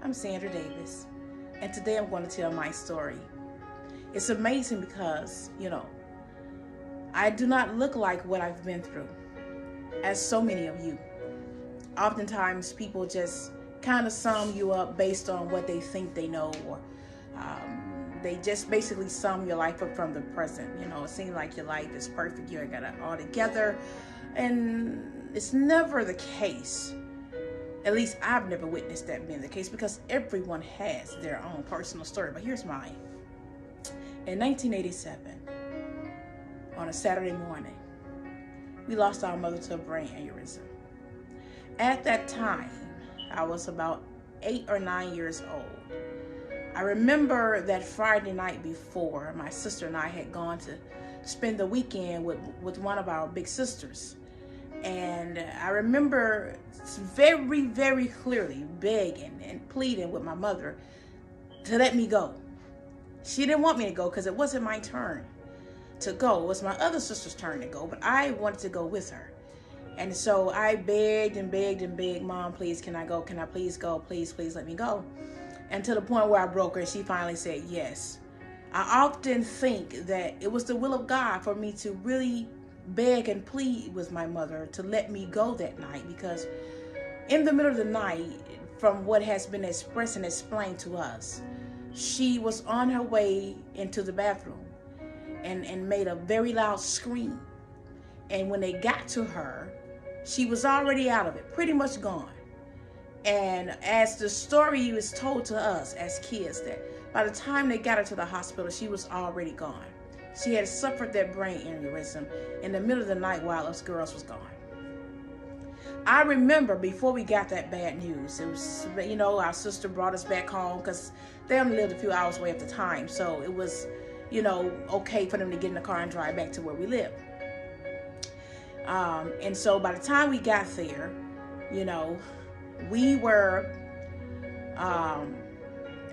I'm Sandra Davis, and today I'm going to tell my story. It's amazing because, I do not look like what I've been through, as so many of you. Oftentimes, people just kind of sum you up based on what they think they know, or they just basically sum your life up from the present. It seems like your life is perfect, you got it all together, and it's never the case. At least I've never witnessed that being the case, because everyone has their own personal story. But here's mine. In 1987, on a Saturday morning, we lost our mother to a brain aneurysm. At that time, I was about 8 or 9 years old. I remember that Friday night before, my sister and I had gone to spend the weekend with one of our big sisters. And I remember very, very clearly begging and pleading with my mother to let me go. She didn't want me to go because it wasn't my turn to go. It was my other sister's turn to go, but I wanted to go with her. And so I begged and begged and begged, Mom, please, can I go? Can I please go? Please, please let me go. And to the point where I broke her, she finally said yes. I often think that it was the will of God for me to really beg and plead with my mother to let me go that night, because in the middle of the night, from what has been expressed and explained to us, she was on her way into the bathroom and made a very loud scream. And when they got to her, she was already out of it, pretty much gone. And as the story was told to us as kids, that by the time they got her to the hospital, she was already gone. She had suffered that brain aneurysm in the middle of the night while us girls was gone. I remember before we got that bad news, it was, our sister brought us back home because they only lived a few hours away at the time. So it was, okay for them to get in the car and drive back to where we lived. And so by the time we got there, we were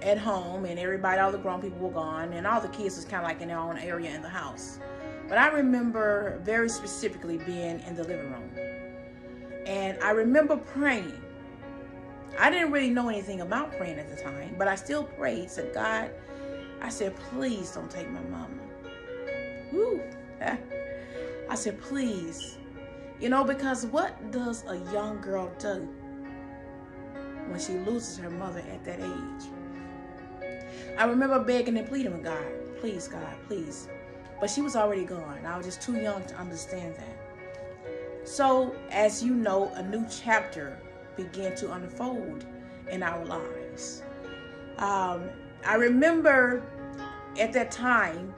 at home, and all the grown people were gone, and all the kids was kind of like in their own area in the house. But I remember very specifically being in the living room, and I remember praying. I didn't really know anything about praying at the time, but I still prayed. Said, God, I said, please don't take my mama. Woo. I said, please. Because what does a young girl do when she loses her mother at that age? I remember begging and pleading with God, please, God, please. But she was already gone. I was just too young to understand that. So, as you know, a new chapter began to unfold in our lives. I remember at that time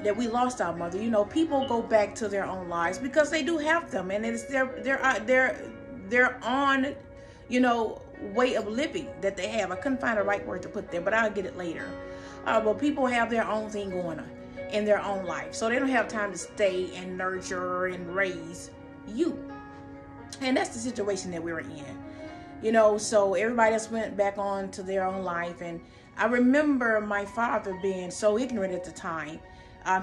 that we lost our mother. People go back to their own lives because they do have them, and it's their own, way of living that they have. I couldn't find the right word to put there, but I'll get it later. But people have their own thing going on in their own life, so they don't have time to stay and nurture and raise you. And that's the situation that we were in. So everybody else went back on to their own life. And I remember my father being so ignorant at the time.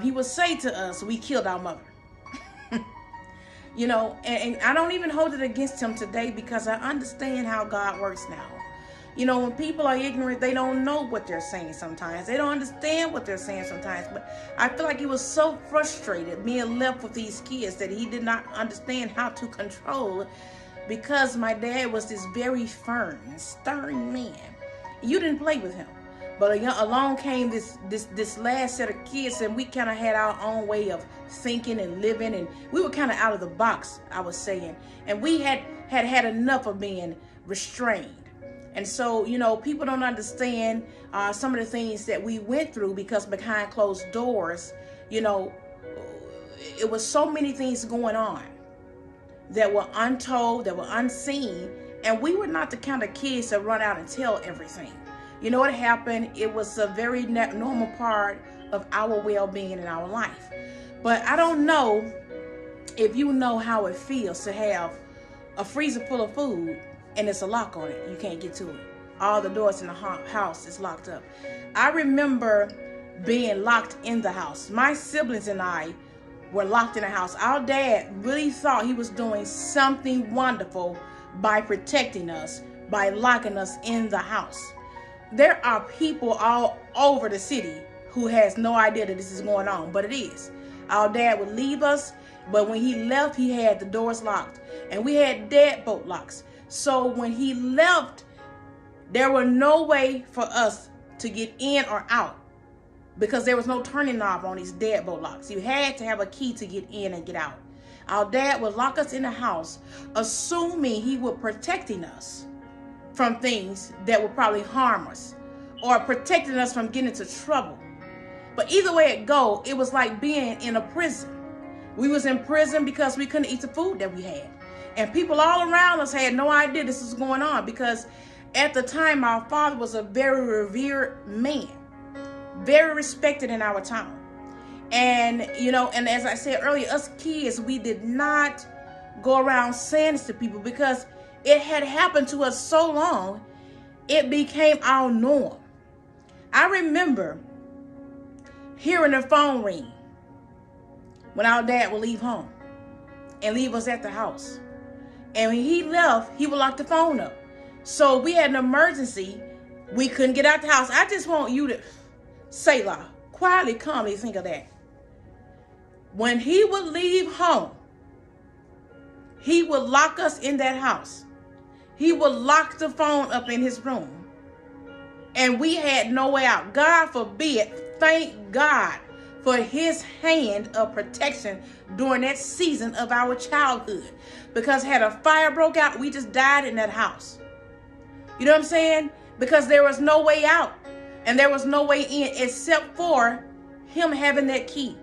He would say to us, we killed our mother. And I don't even hold it against him today, because I understand how God works now. When people are ignorant, they don't know what they're saying sometimes. They don't understand what they're saying sometimes. But I feel like he was so frustrated being left with these kids that he did not understand how to control, because my dad was this very firm, stern man. You didn't play with him. But along came this last set of kids, and we kind of had our own way of thinking and living, and we were kind of out of the box, I was saying. And we had enough of being restrained. And so, people don't understand some of the things that we went through, because behind closed doors, it was so many things going on that were untold, that were unseen, and we were not the kind of kids that run out and tell everything. What happened? It was a very normal part of our well-being in our life. But I don't know if you know how it feels to have a freezer full of food and there's a lock on it. You can't get to it. All the doors in the house is locked up. I remember being locked in the house. My siblings and I were locked in the house. Our dad really thought he was doing something wonderful by protecting us, by locking us in the house. There are people all over the city who has no idea that this is going on, but it is. Our dad would leave us, but when he left, he had the doors locked, and we had deadbolt locks. So when he left, there was no way for us to get in or out because there was no turning knob on these deadbolt locks. You had to have a key to get in and get out. Our dad would lock us in the house, assuming he was protecting us from things that would probably harm us or protecting us from getting into trouble. But either way it go, it was like being in a prison. We was in prison because we couldn't eat the food that we had. And people all around us had no idea this was going on because at the time, our father was a very revered man, very respected in our town. And, and as I said earlier, us kids, we did not go around saying this to people because it had happened to us so long, it became our norm. I remember hearing the phone ring when our dad would leave home and leave us at the house. And when he left, he would lock the phone up. So we had an emergency. We couldn't get out the house. I just want you to, Selah, quietly, calmly think of that. When he would leave home, he would lock us in that house. He would lock the phone up in his room. And we had no way out. God forbid, thank God for his hand of protection during that season of our childhood. Because had a fire broke out, we just died in that house. You know what I'm saying? Because there was no way out. And there was no way in except for him having that key.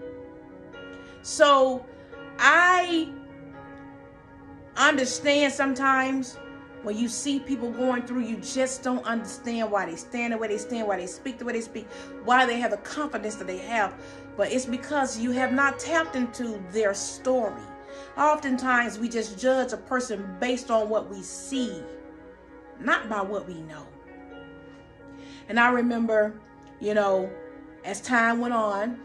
So I understand sometimes when you see people going through, you just don't understand why they stand the way they stand, why they speak the way they speak, why they have the confidence that they have. But it's because you have not tapped into their story. Oftentimes we just judge a person based on what we see, not by what we know. And I remember, as time went on,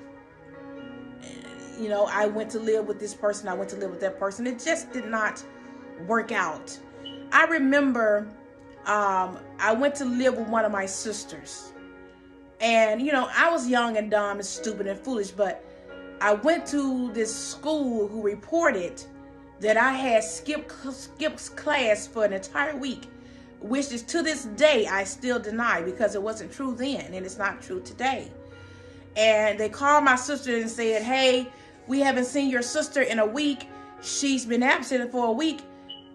I went to live with this person. I went to live with that person. It just did not work out. I remember I went to live with one of my sisters. And, I was young and dumb and stupid and foolish, but I went to this school who reported that I had skipped class for an entire week, which is to this day I still deny because it wasn't true then and it's not true today. And they called my sister and said, hey, we haven't seen your sister in a week. She's been absent for a week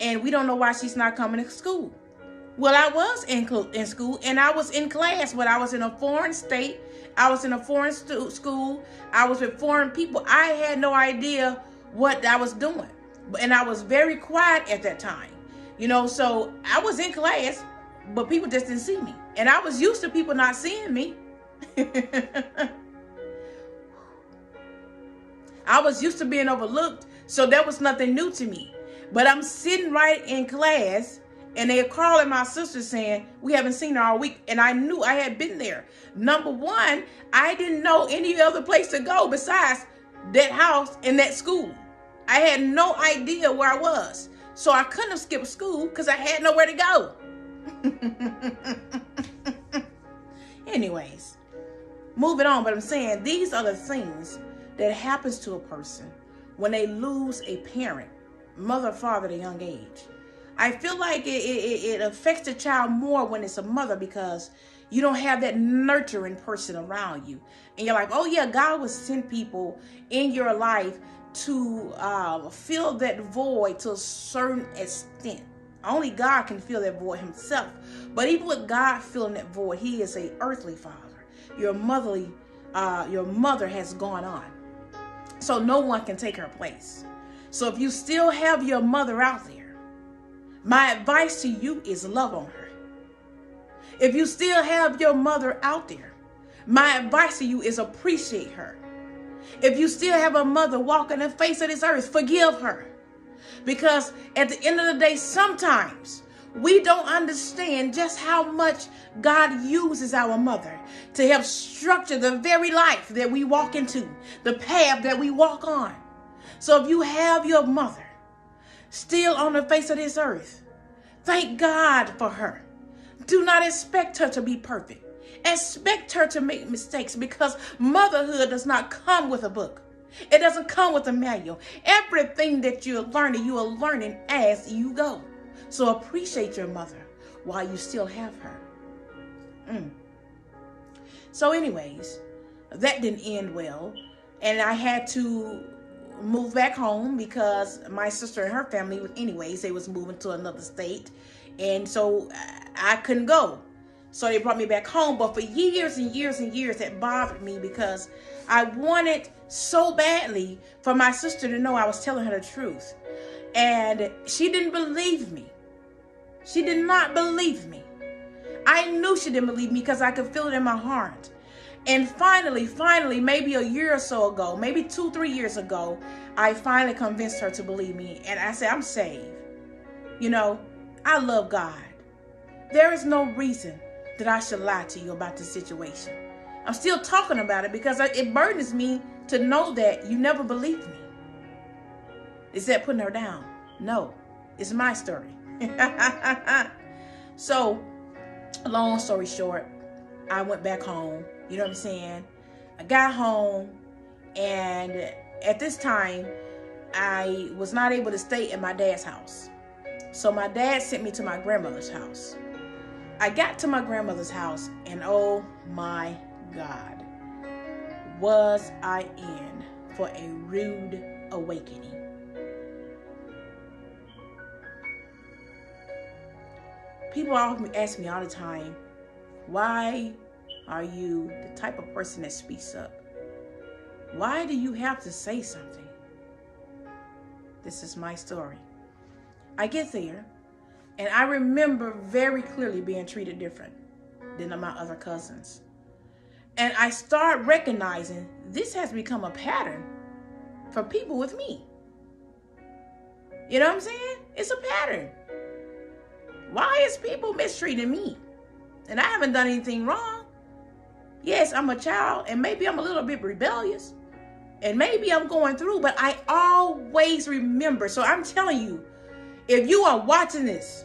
and we don't know why she's not coming to school. Well, I was in school and I was in class, but I was in a foreign state. I was in a foreign school. I was with foreign people. I had no idea what I was doing. And I was very quiet at that time. So I was in class, but people just didn't see me. And I was used to people not seeing me. I was used to being overlooked, so that was nothing new to me. But I'm sitting right in class, and they're calling my sister saying, we haven't seen her all week. And I knew I had been there. Number one, I didn't know any other place to go besides that house and that school. I had no idea where I was. So I couldn't have skipped school because I had nowhere to go. Anyways, moving on. But I'm saying these are the things that happens to a person when they lose a parent, mother or father at a young age. I feel like it affects the child more when it's a mother because you don't have that nurturing person around you. And you're like, oh yeah, God will send people in your life to fill that void to a certain extent. Only God can fill that void himself. But even with God filling that void, he is an earthly father. Your mother has gone on. So no one can take her place. So if you still have your mother out there, my advice to you is love on her. If you still have your mother out there, my advice to you is appreciate her. If you still have a mother walking the face of this earth, forgive her. Because at the end of the day, sometimes we don't understand just how much God uses our mother to help structure the very life that we walk into, the path that we walk on. So if you have your mother still on the face of this earth, Thank God for her. Do not expect her to be perfect. Expect her to make mistakes, because motherhood does not come with a book. It doesn't come with a manual. Everything that you are learning as you go. So appreciate your mother while you still have her. So anyways, that didn't end well. And I had to move back home because my sister and her family, anyways, they was moving to another state. And so I couldn't go. So they brought me back home. But for years and years and years, that bothered me because I wanted so badly for my sister to know I was telling her the truth. And she didn't believe me. She did not believe me. I knew she didn't believe me because I could feel it in my heart. And finally, maybe a year or so ago, maybe 2-3 years ago, I finally convinced her to believe me. And I said, I'm saved. You know, I love God. There is no reason that I should lie to you about this situation. I'm still talking about it because it burdens me to know that you never believed me. Is that putting her down? No, it's my story. So, long story short, I went back home. You know what I'm saying? I got home, and at this time, I was not able to stay at my dad's house. So my dad sent me to my grandmother's house. I got to my grandmother's house, and oh my God, was I in for a rude awakening. People ask me all the time, why are you the type of person that speaks up? Why do you have to say something? This is my story. I get there, and I remember very clearly being treated different than my other cousins. And I start recognizing this has become a pattern for people with me. You know what I'm saying? It's a pattern. Why is people mistreating me? And I haven't done anything wrong. Yes, I'm a child, and maybe I'm a little bit rebellious, and maybe I'm going through, but I always remember. So I'm telling you, if you are watching this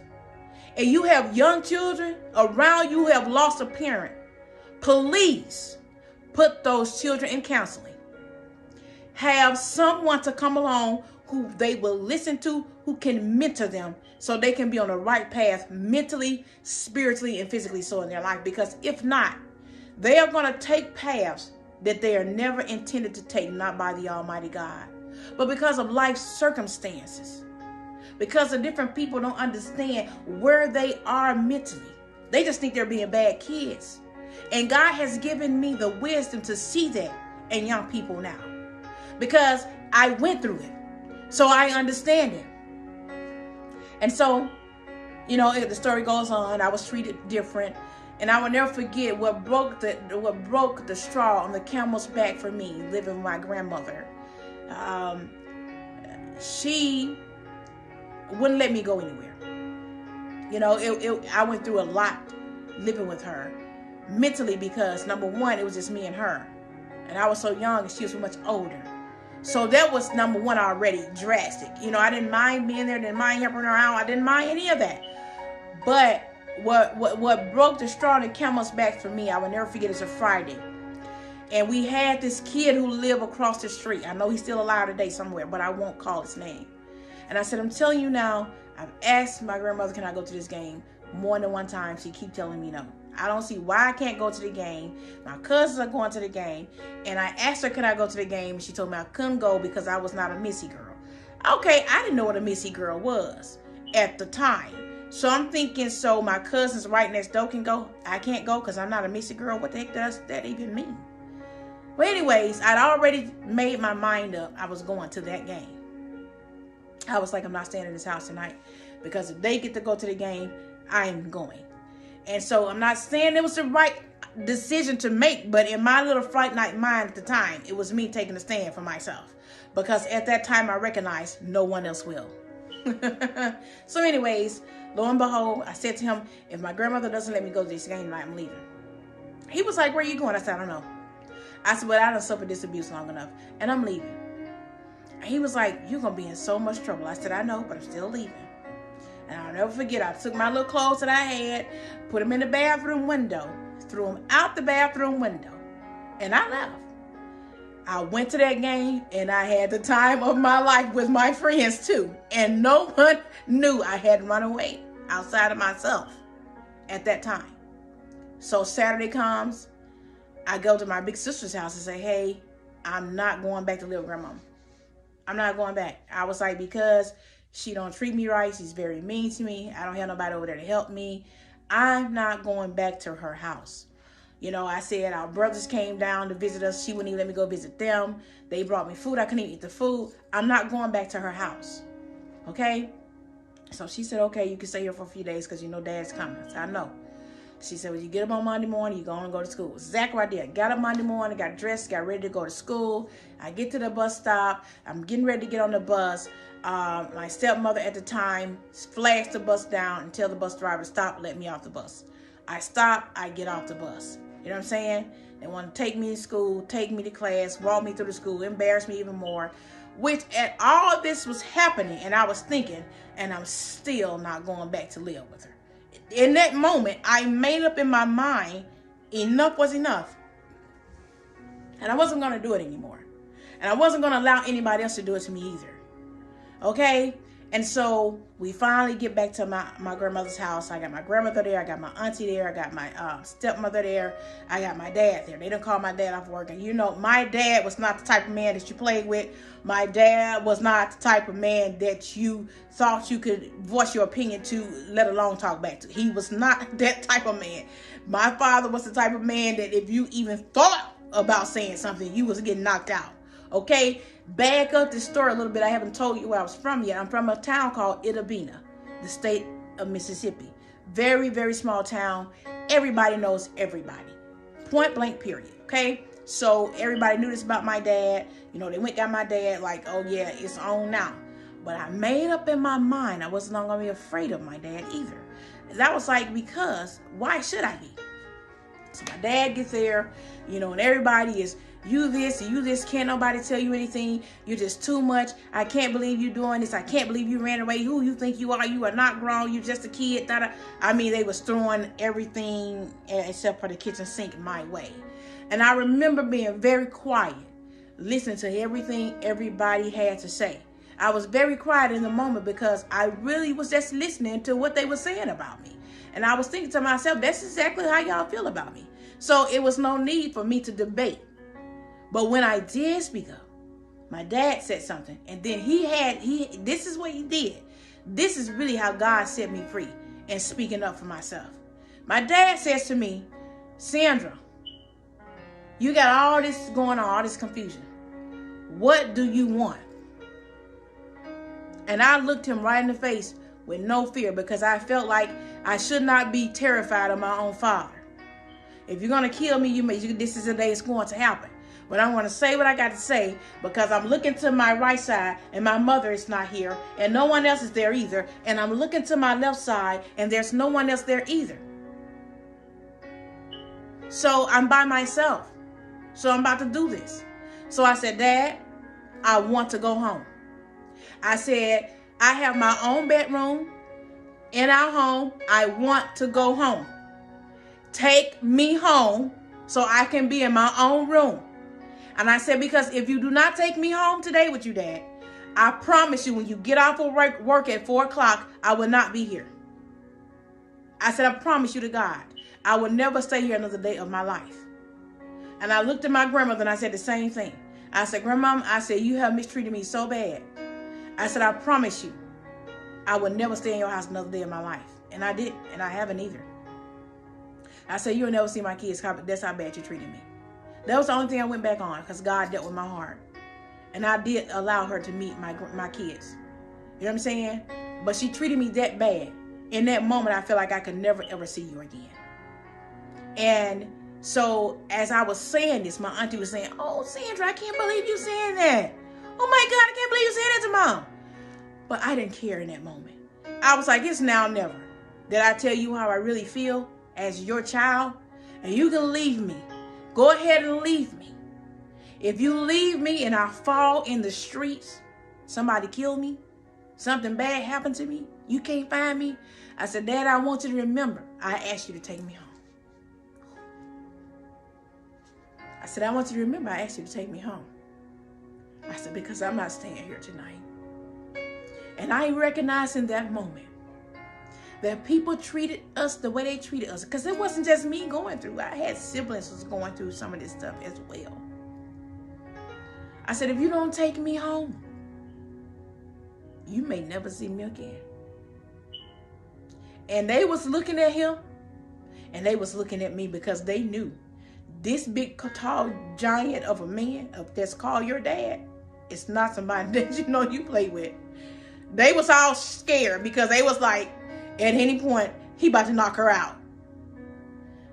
and you have young children around you who have lost a parent, please put those children in counseling. Have someone to come along who they will listen to, who can mentor them so they can be on the right path mentally, spiritually, and physically so in their life. Because if not, they are going to take paths that they are never intended to take, not by the Almighty God, but because of life's circumstances. Because the different people don't understand where they are mentally. They just think they're being bad kids. And God has given me the wisdom to see that in young people now. Because I went through it. So I understand it. And so, you know, the story goes on. I was treated different. And I will never forget what broke the straw on the camel's back for me, living with my grandmother. She wouldn't let me go anywhere. You know, I went through a lot living with her mentally because, number one, it was just me and her. And I was so young and she was much older. So that was, number one, already drastic. You know, I didn't mind being there, didn't mind helping her out. I didn't mind any of that. But what broke the straw on the camel's back for me, I will never forget, it's a Friday. And we had this kid who lived across the street. I know he's still alive today somewhere, but I won't call his name. And I said, I'm telling you now, I've asked my grandmother, can I go to this game? More than one time, she keeps telling me no. I don't see why I can't go to the game. My cousins are going to the game. And I asked her, can I go to the game? And she told me I couldn't go because I was not a Missy girl. Okay, I didn't know what a Missy girl was at the time. So I'm thinking, so my cousins right next door can go. I can't go because I'm not a Missy girl. What the heck does that even mean? Well, anyways, I'd already made my mind up. I was going to that game. I was like, I'm not staying in this house tonight because if they get to go to the game, I'm going. And so I'm not saying it was the right decision to make, but in my little Fright Night mind at the time, it was me taking a stand for myself. Because at that time, I recognized no one else will. So anyways, lo and behold, I said to him, if my grandmother doesn't let me go to this game tonight, I'm leaving. He was like, where are you going? I said, I don't know. I said, well, I done suffered this abuse long enough, and I'm leaving. And he was like, you're going to be in so much trouble. I said, I know, but I'm still leaving. And I'll never forget, I took my little clothes that I had, put them in the bathroom window, threw them out the bathroom window, and I left. I went to that game, and I had the time of my life with my friends too. And no one knew I had run away outside of myself at that time. So Saturday comes, I go to my big sister's house and say, hey, I'm not going back to live with grandma. I'm not going back. I was like, because she don't treat me right. She's very mean to me. I don't have nobody over there to help me. I'm not going back to her house. You know, I said our brothers came down to visit us. She wouldn't even let me go visit them. They brought me food. I couldn't even eat the food. I'm not going back to her house. Okay? So she said, okay, you can stay here for a few days because you know Dad's coming. I said, I know. She said, well, you get up on Monday morning, you're going to go to school. Exactly what I did. Got up Monday morning, got dressed, got ready to go to school. I get to the bus stop. I'm getting ready to get on the bus. My stepmother at the time flags the bus down and tell the bus driver, stop, let me off the bus. I stop, I get off the bus. You know what I'm saying? They want to take me to school, take me to class, walk me through the school, embarrass me even more. Which at all this was happening, and I was thinking, and I'm still not going back to live with her. In that moment, I made up in my mind, enough was enough. And I wasn't going to do it anymore. And I wasn't going to allow anybody else to do it to me either. Okay? And so we finally get back to my grandmother's house. I got my grandmother there. I got my auntie there. I got my stepmother there. I got my dad there. They didn't call my dad off work. And you know, my dad was not the type of man that you played with. My dad was not the type of man that you thought you could voice your opinion to, let alone talk back to. He was not that type of man. My father was the type of man that if you even thought about saying something, you was getting knocked out. Okay? Back up this story a little bit. I haven't told you where I was from yet. I'm from a town called Itta Bena, the state of Mississippi. Very, very small town. Everybody knows everybody. Point blank, period. Okay? So everybody knew this about my dad. You know, they went got my dad like, oh yeah, it's on now. But I made up in my mind I wasn't going to be afraid of my dad either. That was like, because why should I be? So my dad gets there, you know, and everybody is, you this, can't nobody tell you anything. You're just too much. I can't believe you doing this. I can't believe you ran away. Who you think you are? You are not grown. You're just a kid. I mean, they was throwing everything except for the kitchen sink my way. And I remember being very quiet, listening to everything everybody had to say. I was very quiet in the moment because I really was just listening to what they were saying about me. And I was thinking to myself, that's exactly how y'all feel about me. So it was no need for me to debate. But when I did speak up, my dad said something. And then this is what he did. This is really how God set me free in speaking up for myself. My dad says to me, Sandra, you got all this going on, all this confusion. What do you want? And I looked him right in the face with no fear because I felt like I should not be terrified of my own father. If you're going to kill me, this is the day it's going to happen. But I'm going to say what I got to say because I'm looking to my right side and my mother is not here and no one else is there either. And I'm looking to my left side and there's no one else there either. So I'm by myself. So I'm about to do this. So I said, Dad, I want to go home. I said, I have my own bedroom in our home. I want to go home. Take me home so I can be in my own room. And I said, because if you do not take me home today with you, Dad, I promise you when you get off of work at 4 o'clock, I will not be here. I said, I promise you to God, I will never stay here another day of my life. And I looked at my grandmother and I said the same thing. I said, Grandma, I said, you have mistreated me so bad. I said, I promise you, I will never stay in your house another day of my life. And I didn't, and I haven't either. I said, you'll never see my kids. That's how bad you treated me. That was the only thing I went back on because God dealt with my heart. And I did allow her to meet my kids. You know what I'm saying? But she treated me that bad. In that moment, I felt like I could never, ever see you again. And so as I was saying this, my auntie was saying, oh, Sandra, I can't believe you saying that. Oh, my God, I can't believe you saying that to Mom. But I didn't care in that moment. I was like, it's now or never. Did I tell you how I really feel as your child? And you can leave me. Go ahead and leave me. If you leave me and I fall in the streets, somebody kill me, Something bad happened to me. You can't find me. I said, Dad, I want you to remember. I asked you to take me home. I said, I want you to remember. I asked you to take me home. I said, because I'm not staying here tonight. And I recognized in that moment that people treated us the way they treated us. Because it wasn't just me going through. I had siblings who was going through some of this stuff as well. I said, if you don't take me home, you may never see me again. And they was looking at him, and they was looking at me because they knew this big, tall giant of a man that's called your dad, it's not somebody that you play with. They was all scared because they was like, at any point, he about to knock her out.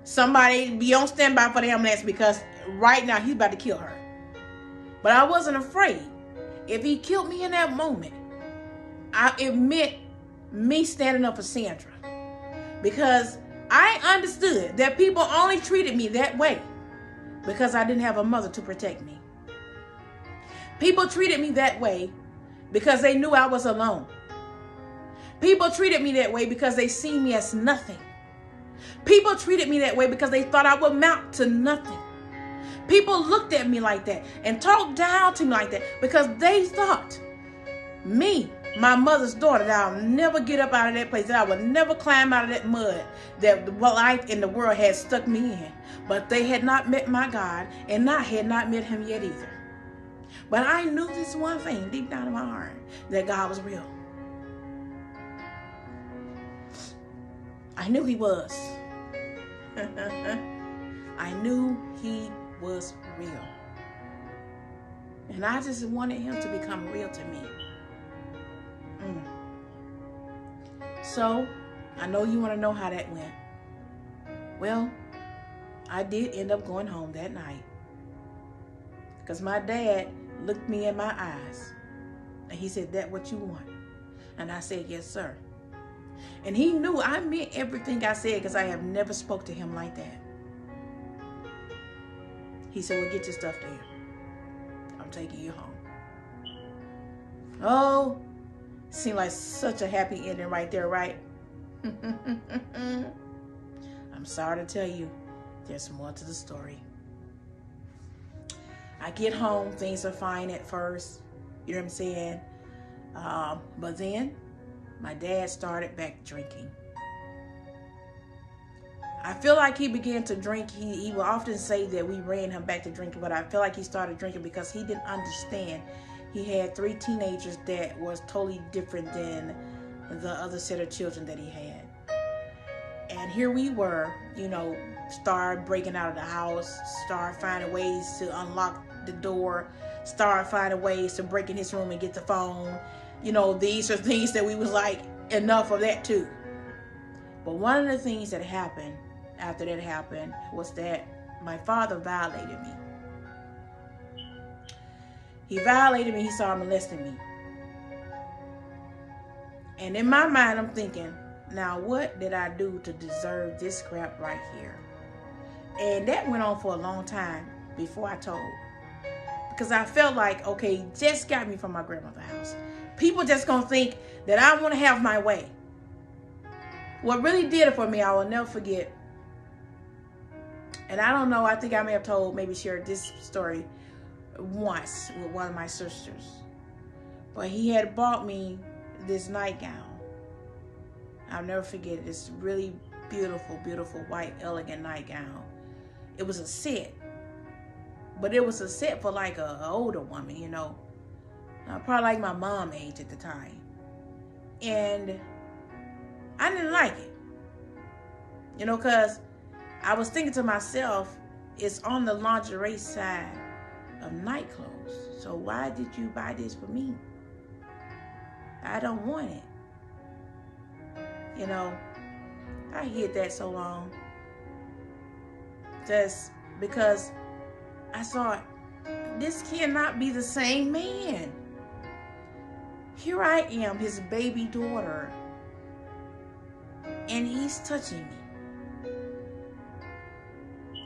Somebody be on standby for the ambulance because right now he's about to kill her. But I wasn't afraid. If he killed me in that moment, it meant me standing up for Sandra. Because I understood that people only treated me that way because I didn't have a mother to protect me. People treated me that way because they knew I was alone. People treated me that way because they see me as nothing. People treated me that way because they thought I would amount to nothing. People looked at me like that and talked down to me like that because they thought me, my mother's daughter, that I'll never get up out of that place, that I would never climb out of that mud that the life in the world had stuck me in. But they had not met my God, and I had not met him yet either. But I knew this one thing deep down in my heart, that God was real. I knew he was. I knew he was real. And I just wanted him to become real to me. So, I know you want to know how that went. Well, I did end up going home that night. Because my dad looked me in my eyes. And he said, "That what you want?" And I said, "Yes, sir." And he knew I meant everything I said because I have never spoke to him like that. He said, "Well, get your stuff there. I'm taking you home." Oh, seemed like such a happy ending right there, right? I'm sorry to tell you, there's more to the story. I get home, things are fine at first. You know what I'm saying? But then my dad started back drinking. I feel like he began to drink. He will often say that we ran him back to drinking, but I feel like he started drinking because he didn't understand. He had 3 teenagers that was totally different than the other set of children that he had. And here we were, start breaking out of the house, start finding ways to unlock the door, start finding ways to break in his room and get the phone. These are things that we was like, enough of that too. But one of the things that happened after that happened was that my father violated me. He violated me. He started molesting me. And in my mind, I'm thinking, now what did I do to deserve this crap right here? And that went on for a long time before I told. Because I felt like, okay, he just got me from my grandmother's house. People just gonna think that I want to have my way. What really did it for me, I will never forget. And I don't know, I think I may have shared this story once with one of my sisters. But he had bought me this nightgown. I'll never forget it. This really beautiful, beautiful white, elegant nightgown. It was a set. But it was a set for like an older woman, probably like my mom age at the time. And I didn't like it. Because I was thinking to myself, it's on the lingerie side of night clothes. So why did you buy this for me? I don't want it. I hid that so long. Just because I thought, this cannot be the same man. Here I am, his baby daughter, and he's touching me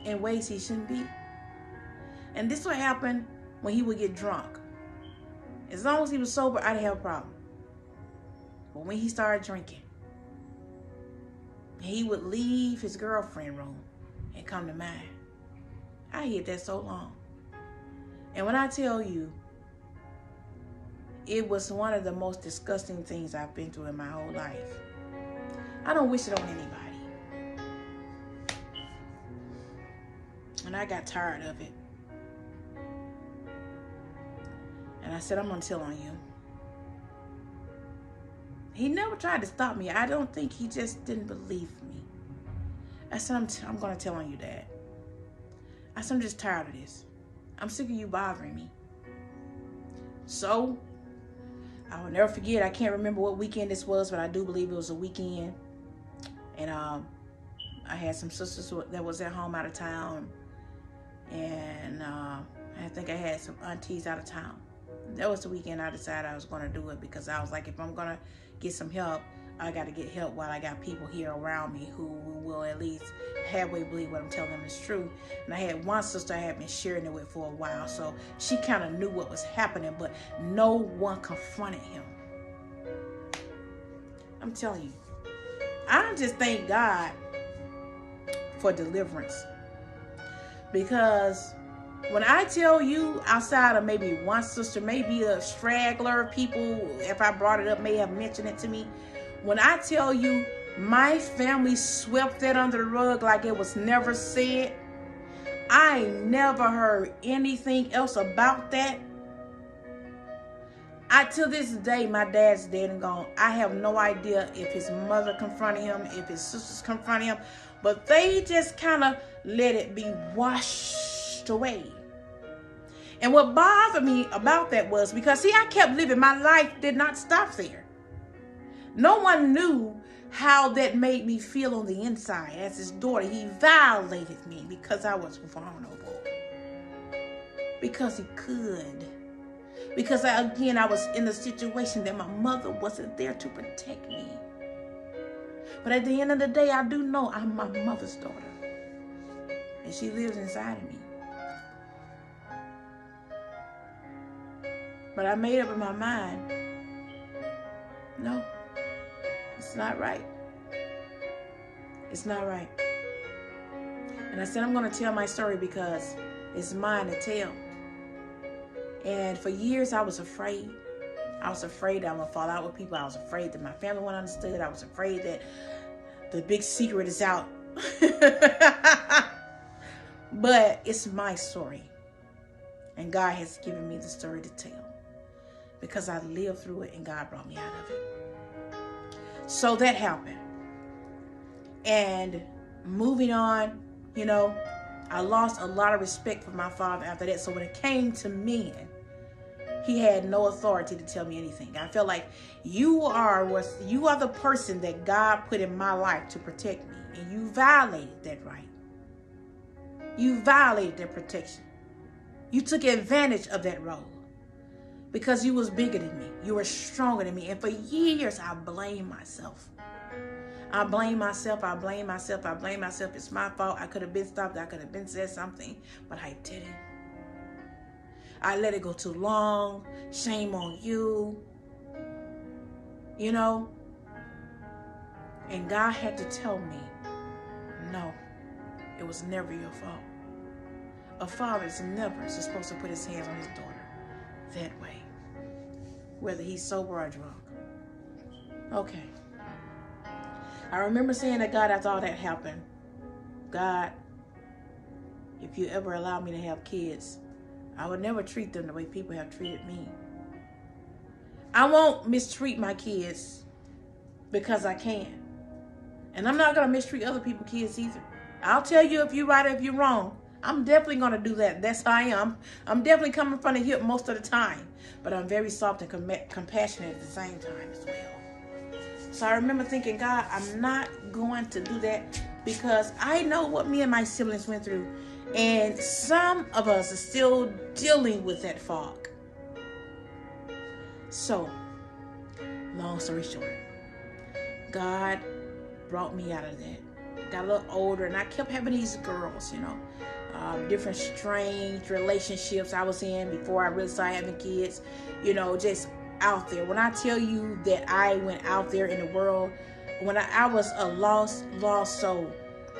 in ways he shouldn't be. And this would happen when he would get drunk. As long as he was sober, I didn't have a problem. But when he started drinking, he would leave his girlfriend room and come to mine. I hid that so long. And when I tell you, it was one of the most disgusting things I've been through in my whole life. I don't wish it on anybody. And I got tired of it. And I said, I'm going to tell on you. He never tried to stop me. I don't think he just didn't believe me. I said, I'm going to tell on you, Dad. I said, I'm just tired of this. I'm sick of you bothering me. So, I will never forget. I can't remember what weekend this was, but I do believe it was a weekend. And I had some sisters that was at home out of town. And I think I had some aunties out of town. That was the weekend I decided I was going to do it, because I was like, if I'm going to get some help, I got to get help while I got people here around me who will at least halfway believe what I'm telling them is true. And I had one sister I had been sharing it with for a while, so she kind of knew what was happening, but no one confronted him. I'm telling you, I don't just thank God for deliverance, because when I tell you, outside of maybe one sister, maybe a straggler of people, if I brought it up, may have mentioned it to me. When I tell you, my family swept that under the rug like it was never said. I never heard anything else about that. To this day, my dad's dead and gone. I have no idea if his mother confronted him, if his sisters confronted him, but they just kind of let it be washed away. And what bothered me about that was, because see, I kept living. My life did not stop there. No one knew how that made me feel on the inside. As his daughter, he violated me because I was vulnerable. Because he could. Because I was in a situation that my mother wasn't there to protect me. But at the end of the day, I do know I'm my mother's daughter. And she lives inside of me. But I made up in my mind, no, it's not right. It's not right. And I said, I'm going to tell my story because it's mine to tell. And for years, I was afraid. I was afraid that I'm going to fall out with people. I was afraid that my family wouldn't understand. I was afraid that the big secret is out. But it's my story. And God has given me the story to tell. Because I lived through it and God brought me out of it. So that happened. And moving on, I lost a lot of respect for my father after that. So when it came to men, he had no authority to tell me anything. I felt like you are the person that God put in my life to protect me. And you violated that right. You violated that protection. You took advantage of that role. Because you was bigger than me. You were stronger than me. And for years, I blamed myself. I blame myself. It's my fault. I could have been stopped. I could have been said something. But I didn't. I let it go too long. Shame on you. And God had to tell me, no, it was never your fault. A father is never supposed to put his hands on his daughter that way, whether he's sober or drunk. Okay. I remember saying to God after all that happened, God, if you ever allow me to have kids, I would never treat them the way people have treated me. I won't mistreat my kids because I can. And I'm not going to mistreat other people's kids either. I'll tell you if you're right or if you're wrong. I'm definitely going to do that. That's how I am. I'm definitely coming from the hip most of the time. But I'm very soft and compassionate at the same time as well. So I remember thinking, God, I'm not going to do that because I know what me and my siblings went through. And some of us are still dealing with that fog. So, long story short, God brought me out of that. Got a little older and I kept having these girls, different strange relationships I was in before I really started having kids. out there. When I tell you that I went out there in the world, when I was a lost soul.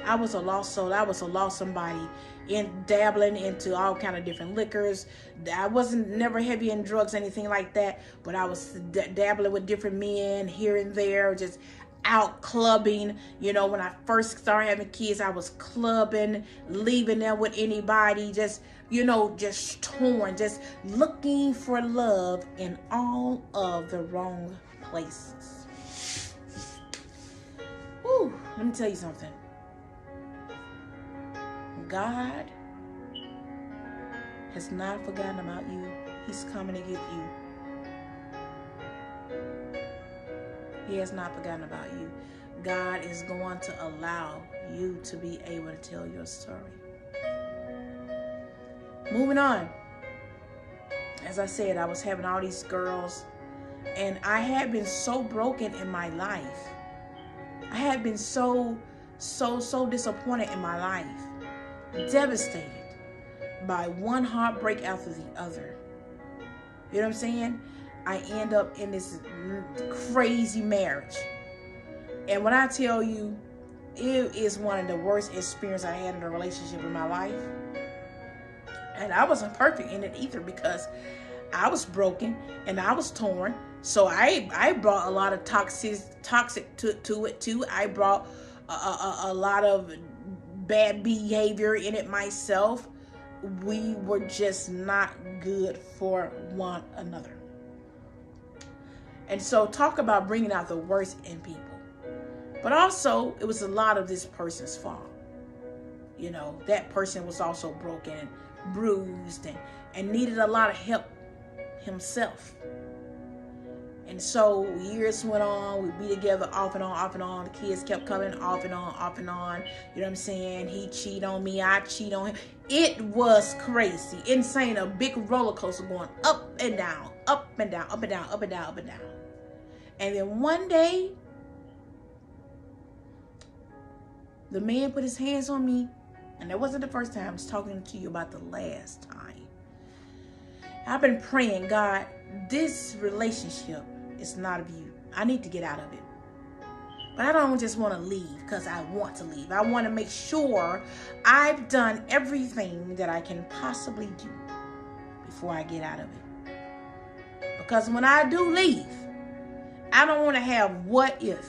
I was a lost soul. I was a lost somebody, in dabbling into all kind of different liquors. I wasn't never heavy in drugs, anything like that, but I was dabbling with different men here and there, just out clubbing. You know, when I first started having kids, I was clubbing, leaving them with anybody, just, you know, just torn, just looking for love in all of the wrong places. Whew, let me tell you something. God has not forgotten about you. He's coming to get you. He has not forgotten about you. God is going to allow you to be able to tell your story. Moving on. As I said, I was having all these girls, and I had been so broken in my life. I had been so disappointed in my life. Devastated by one heartbreak after the other. You know what I'm saying? I end up in this crazy marriage. And when I tell you, it is one of the worst experiences I had in a relationship in my life. And I wasn't perfect in it either, because I was broken and I was torn. So I brought a lot of toxic to it too. I brought a lot of bad behavior in it myself. We were just not good for one another. And so talk about bringing out the worst in people. But also, it was a lot of this person's fault. You know, that person was also broken and bruised and needed a lot of help himself. And so years went on. We'd be together off and on. The kids kept coming off and on. You know what I'm saying? He cheat on me. I cheat on him. It was crazy. Insane. A big roller coaster going up and down, up and down, up and down, up and down, up and down. And then one day, the man put his hands on me. And that wasn't the first time. I was talking to you about the last time. I've been praying, God, this relationship is not of you. I need to get out of it. But I don't just want to leave because I want to leave. I want to make sure I've done everything that I can possibly do before I get out of it. Because when I do leave, I don't want to have what if.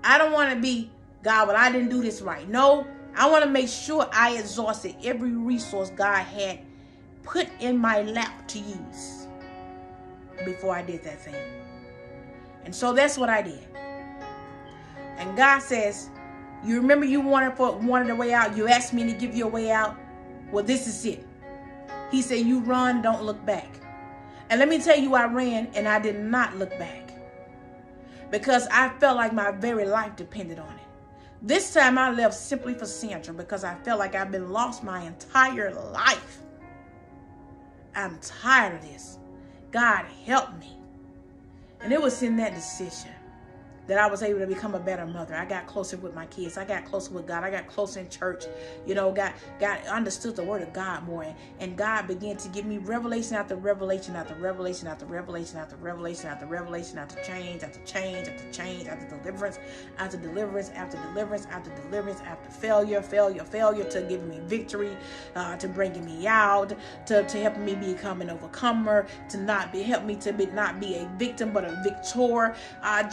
I don't want to be, God, but I didn't do this right. No, I want to make sure I exhausted every resource God had put in my lap to use before I did that thing. And so that's what I did. And God says, you remember you wanted a way out. You asked me to give you a way out. Well, this is it. He said, you run, don't look back. And let me tell you, I ran and I did not look back. Because I felt like my very life depended on it. This time I left simply for Sandra because I felt like I've been lost my entire life. I'm tired of this. God help me. And it was in that decision that I was able to become a better mother. I got closer with my kids. I got closer with God. I got closer in church. You know, got understood the word of God more. And God began to give me revelation after revelation after revelation after revelation after revelation after revelation after change after change after change after deliverance after deliverance after deliverance after deliverance after failure to give me victory, to bringing me out, to help me become an overcomer, to not be a victim but a victor,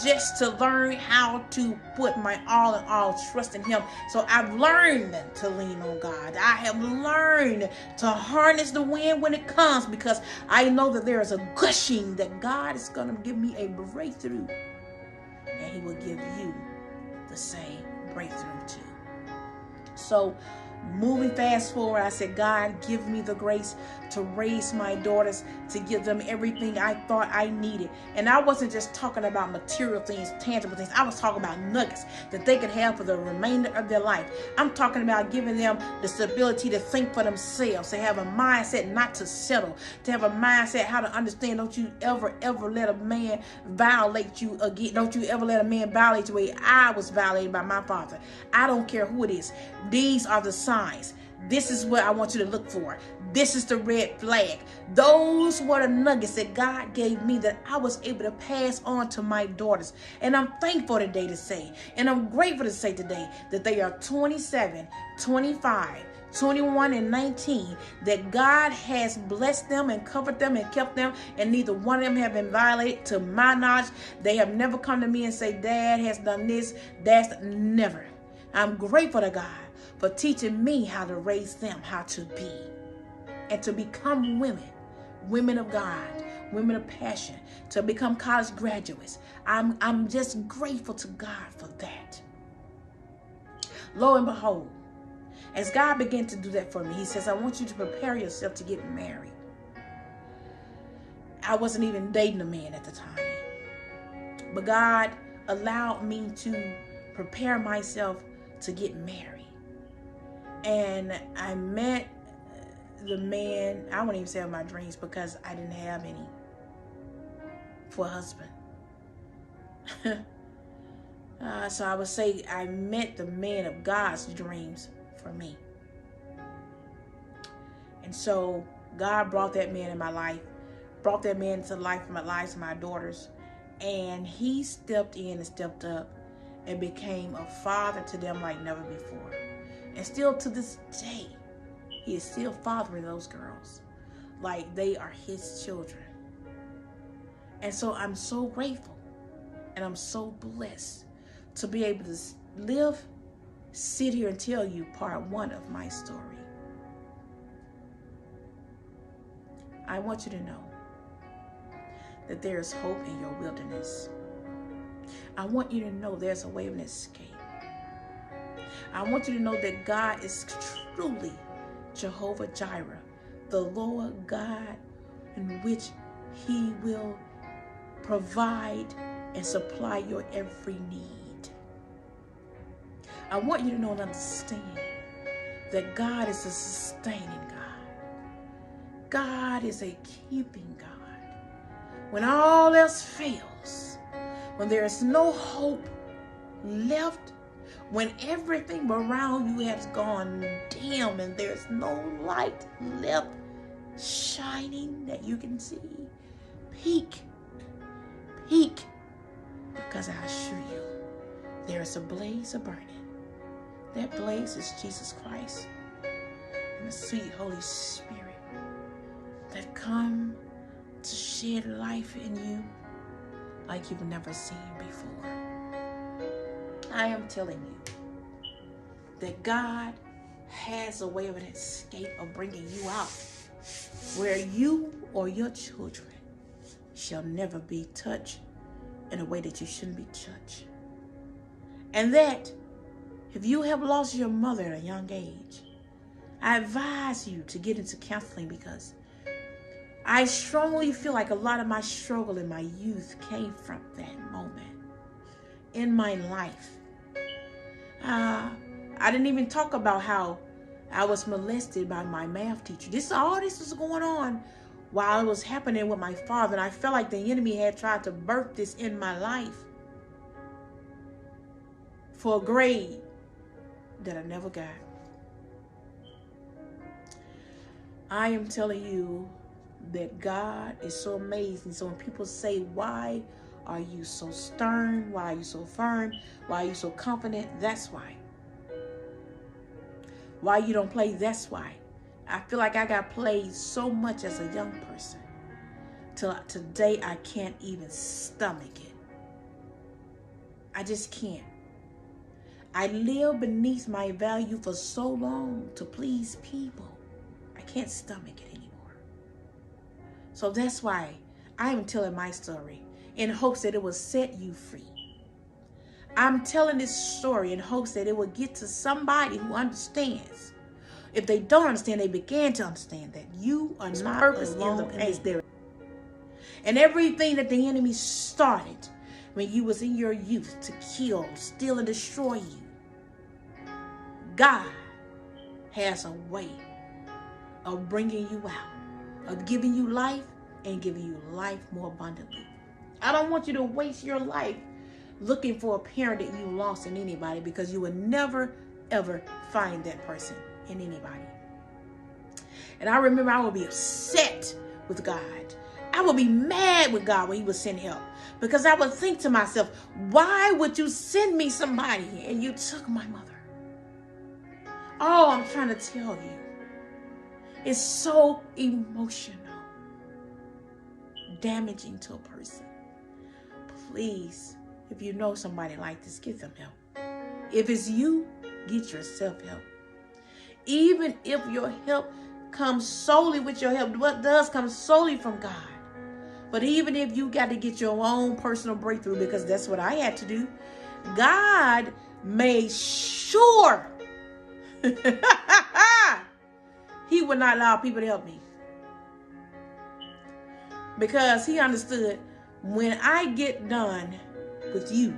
just to learn how to put my all in all trust in him. So I've learned to lean on God. I have learned to harness the wind when it comes, because I know that there is a gushing that God is going to give me a breakthrough, and he will give you the same breakthrough too. So moving fast forward, I said, God, give me the grace to raise my daughters, to give them everything I thought I needed. And I wasn't just talking about material things, tangible things. I was talking about nuggets that they could have for the remainder of their life. I'm talking about giving them the stability to think for themselves, to have a mindset not to settle, to have a mindset how to understand. Don't you ever let a man violate you again. Don't you ever let a man violate the way I was violated by my father. I don't care who it is. These are the signs. This is what I want you to look for. This is the red flag. Those were the nuggets that God gave me that I was able to pass on to my daughters. And I'm thankful today to say, and I'm grateful to say today that they are 27, 25, 21, and 19, that God has blessed them and covered them and kept them, and neither one of them have been violated. To my knowledge, they have never come to me and say, Dad has done this. That's never. I'm grateful to God for teaching me how to raise them, how to be, and to become women of God, women of passion, to become college graduates. I'm just grateful to God for that. Lo and behold, as God began to do that for me, he says, I want you to prepare yourself to get married. I wasn't even dating a man at the time, but God allowed me to prepare myself to get married. And I met the man, I won't even say of my dreams because I didn't have any for a husband. So I would say I met the man of God's dreams for me. And so God brought that man in my life, brought that man into the life of my lives of my daughters, and he stepped in and stepped up and became a father to them like never before. And still to this day, he is still fathering those girls like they are his children. And so I'm so grateful and I'm so blessed to be able to sit here and tell you part one of my story. I want you to know that there is hope in your wilderness. I want you to know there's a way of escape. I want you to know that God is truly Jehovah Jireh, the Lord God, in which he will provide and supply your every need. I want you to know and understand that God is a sustaining God. God is a keeping God. When all else fails, when there is no hope left, when everything around you has gone dim and there's no light left shining that you can see, peek, because I assure you, there is a blaze of burning. That blaze is Jesus Christ and the sweet Holy Spirit that come to shed life in you like you've never seen before. I am telling you that God has a way of an escape of bringing you out where you or your children shall never be touched in a way that you shouldn't be touched. And that if you have lost your mother at a young age, I advise you to get into counseling, because I strongly feel like a lot of my struggle in my youth came from that moment in my life. I didn't even talk about how I was molested by my math teacher. All this was going on while it was happening with my father, and I felt like the enemy had tried to birth this in my life for a grade that I never got. I am telling you that God is so amazing. So when people say, why are you so stern? Why are you so firm? Why are you so confident? That's why. Why you don't play? That's why. I feel like I got played so much as a young person till today I can't even stomach it. I just can't. I lived beneath my value for so long to please people. I can't stomach it anymore. So that's why I am telling my story in hopes that it will set you free. I'm telling this story in hopes that it will get to somebody who understands. If they don't understand, they begin to understand that you are not alone in this there. And everything that the enemy started when you was in your youth to kill, steal, and destroy you, God has a way of bringing you out, of giving you life and giving you life more abundantly. I don't want you to waste your life looking for a parent that you lost in anybody, because you will never, ever find that person in anybody. And I remember I would be upset with God. I would be mad with God when he would send help. Because I would think to myself, why would you send me somebody and you took my mother? Oh, I'm trying to tell you. It's so emotional. Damaging to a person. Please, if you know somebody like this, get them help. If it's you, get yourself help. Even if your help comes solely with your help, what does come solely from God. But even if you got to get your own personal breakthrough, because that's what I had to do, God made sure he would not allow people to help me. Because he understood, when I get done with you,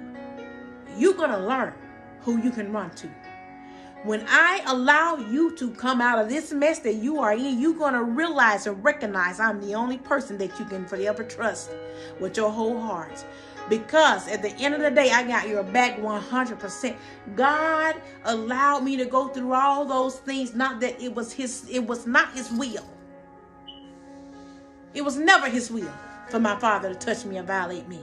you're going to learn who you can run to. When I allow you to come out of this mess that you are in, you're going to realize and recognize I'm the only person that you can forever trust with your whole heart. Because at the end of the day, I got your back 100%. God allowed me to go through all those things, not that it was not his will. It was never his will for my father to touch me and violate me.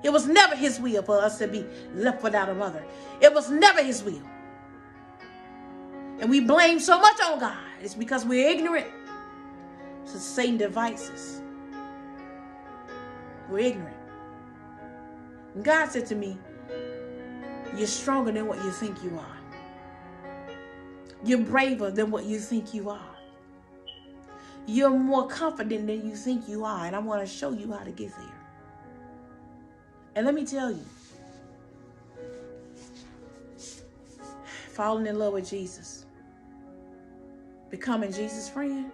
It was never his will for us to be left without a mother. It was never his will. And we blame so much on God. It's because we're ignorant to Satan's devices. We're ignorant. And God said to me, you're stronger than what you think you are. You're braver than what you think you are. You're more confident than you think you are. And I want to show you how to get there. And let me tell you, falling in love with Jesus, becoming Jesus' friend,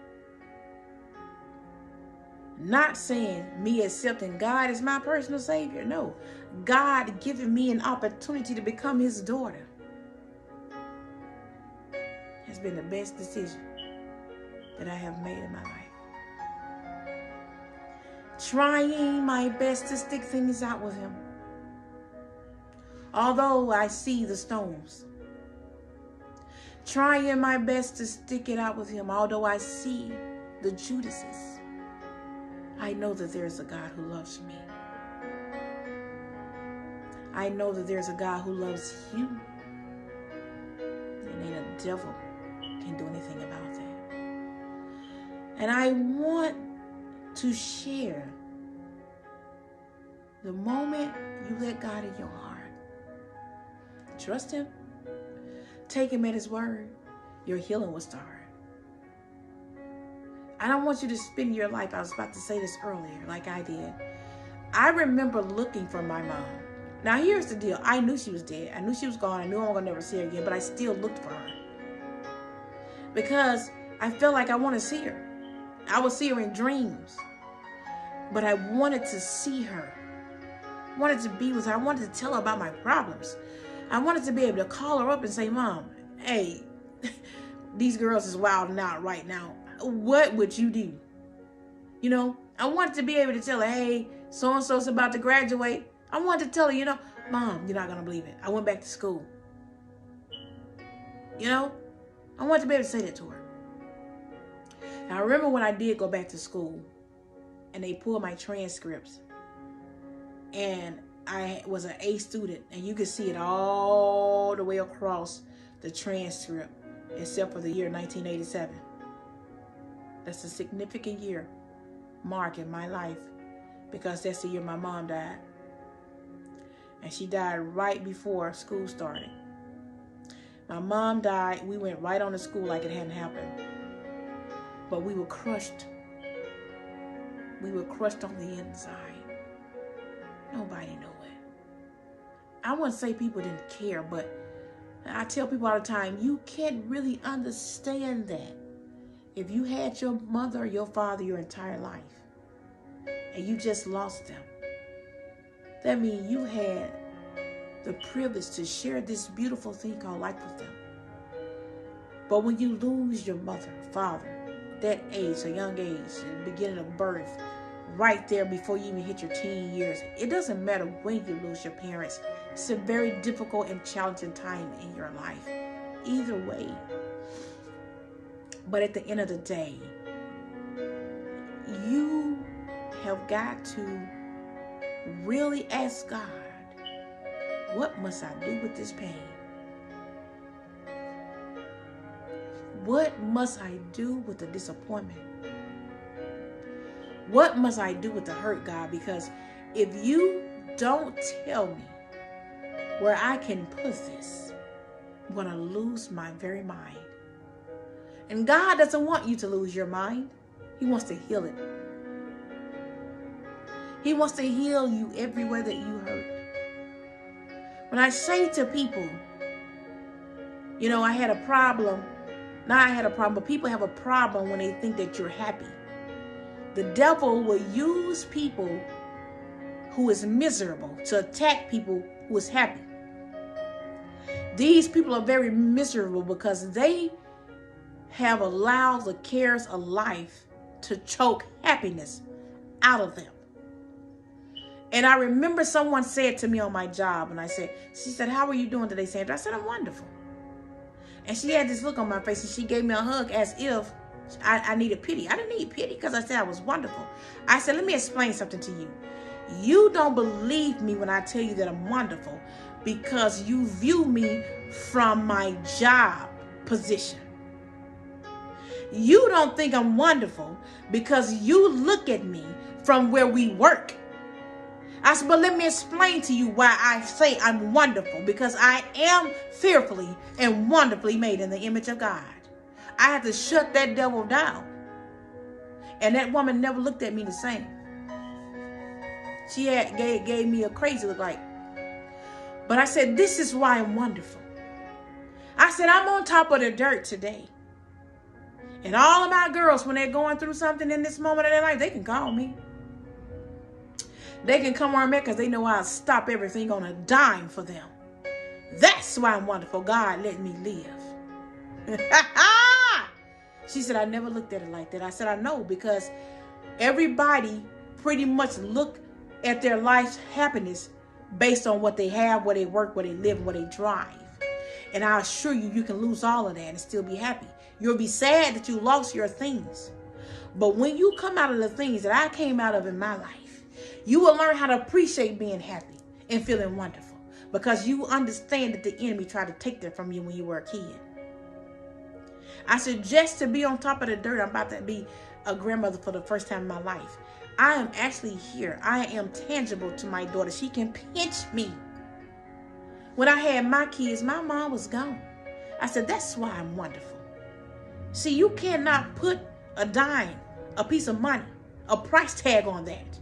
not saying me accepting God as my personal Savior. No, God giving me an opportunity to become his daughter has been the best decision that I have made in my life. Trying my best to stick things out with him. Although I see the storms. Trying my best to stick it out with him. Although I see the Judases. I know that there's a God who loves me. I know that there's a God who loves you. And ain't a devil can do anything about that. And I want to share the moment you let God in your heart. Trust him. Take him at his word. Your healing will start. I don't want you to spend your life, I was about to say this earlier, like I did. I remember looking for my mom. Now here's the deal. I knew she was dead. I knew she was gone. I knew I wasn't going to never see her again, but I still looked for her. Because I felt like I want to see her. I would see her in dreams. But I wanted to see her. I wanted to be with her. I wanted to tell her about my problems. I wanted to be able to call her up and say, Mom, hey, these girls is wilding out right now. What would you do? You know, I wanted to be able to tell her, hey, so-and-so's about to graduate. I wanted to tell her, you know, Mom, you're not going to believe it. I went back to school. You know, I wanted to be able to say that to her. Now, I remember when I did go back to school and they pulled my transcripts and I was an A student, and you could see it all the way across the transcript, except for the year 1987. That's a significant year mark in my life, because that's the year my mom died. And she died right before school started. My mom died, we went right on to school like it hadn't happened. But we were crushed. We were crushed on the inside. Nobody knew it. I wouldn't say people didn't care, but I tell people all the time, you can't really understand that if you had your mother or your father your entire life and you just lost them. That means you had the privilege to share this beautiful thing called life with them. But when you lose your mother, father, that age, a young age, the beginning of birth, right there before you even hit your teen years, it doesn't matter when you lose your parents. It's a very difficult and challenging time in your life. Either way. But at the end of the day, you have got to really ask God, what must I do with this pain? What must I do with the disappointment? What must I do with the hurt, God? Because if you don't tell me where I can put this, I'm going to lose my very mind. And God doesn't want you to lose your mind. He wants to heal it. He wants to heal you everywhere that you hurt. When I say to people, I had a problem. Not I had a problem, but people have a problem when they think that you're happy. The devil will use people who is miserable to attack people who is happy. These people are very miserable because they have allowed the cares of life to choke happiness out of them. And I remember someone said to me on my job, and she said, how are you doing today, Sandra? I said, I'm wonderful. And she had this look on my face, and she gave me a hug as if I needed pity. I didn't need pity because I said I was wonderful. I said, let me explain something to you. You don't believe me when I tell you that I'm wonderful because you view me from my job position. You don't think I'm wonderful because you look at me from where we work. I said, but let me explain to you why I say I'm wonderful, because I am fearfully and wonderfully made in the image of God. I had to shut that devil down. And that woman never looked at me the same. She gave me a crazy look like. But I said, this is why I'm wonderful. I said, I'm on top of the dirt today. And all of my girls, when they're going through something in this moment of their life, they can call me. They can come on me because they know I'll stop everything on a dime for them. That's why I'm wonderful. God let me live. She said, I never looked at it like that. I said, I know, because everybody pretty much look at their life's happiness based on what they have, where they work, where they live, where they drive. And I assure you, you can lose all of that and still be happy. You'll be sad that you lost your things. But when you come out of the things that I came out of in my life, you will learn how to appreciate being happy and feeling wonderful, because you understand that the enemy tried to take that from you when you were a kid. I suggest to be on top of the dirt. I'm about to be a grandmother for the first time in my life. I am actually here. I am tangible to my daughter. She can pinch me. When I had my kids, my mom was gone. I said, that's why I'm wonderful. See, you cannot put a dime, a piece of money, a price tag on that.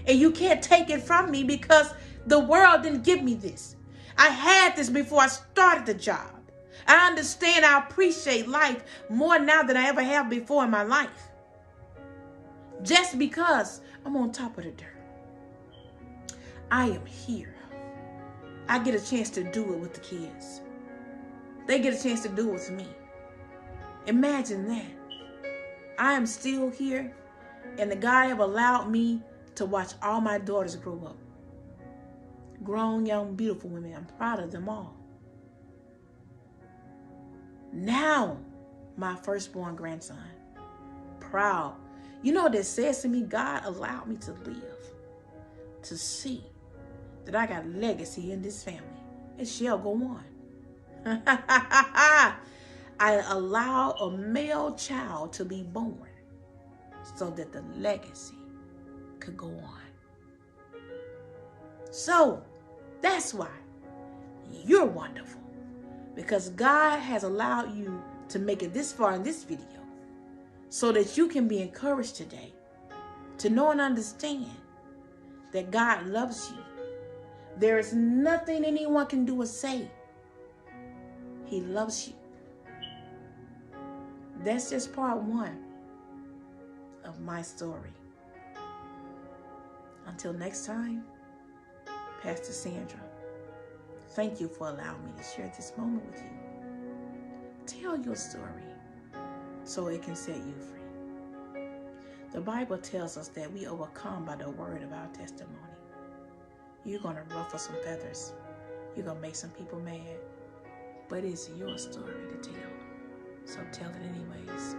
And you can't take it from me because the world didn't give me this. I had this before I started the job. I understand, I appreciate life more now than I ever have before in my life. Just because I'm on top of the dirt. I am here. I get a chance to do it with the kids. They get a chance to do it with me. Imagine that. I am still here, and the God have allowed me to watch all my daughters grow up. Grown, young, beautiful women. I'm proud of them all. Now, my firstborn grandson. Proud. You know what that says to me? God allowed me to live, to see that I got legacy in this family. It shall go on. I allow a male child to be born so that the legacy could go on. So that's why you're wonderful, because God has allowed you to make it this far in this video so that you can be encouraged today to know and understand that God loves you. There is nothing anyone can do or say. He loves you. That's just part one of my story. Until next time, Pastor Sandra, thank you for allowing me to share this moment with you. Tell your story so it can set you free. The Bible tells us that we overcome by the word of our testimony. You're going to ruffle some feathers. You're going to make some people mad. But it's your story to tell. So tell it anyways.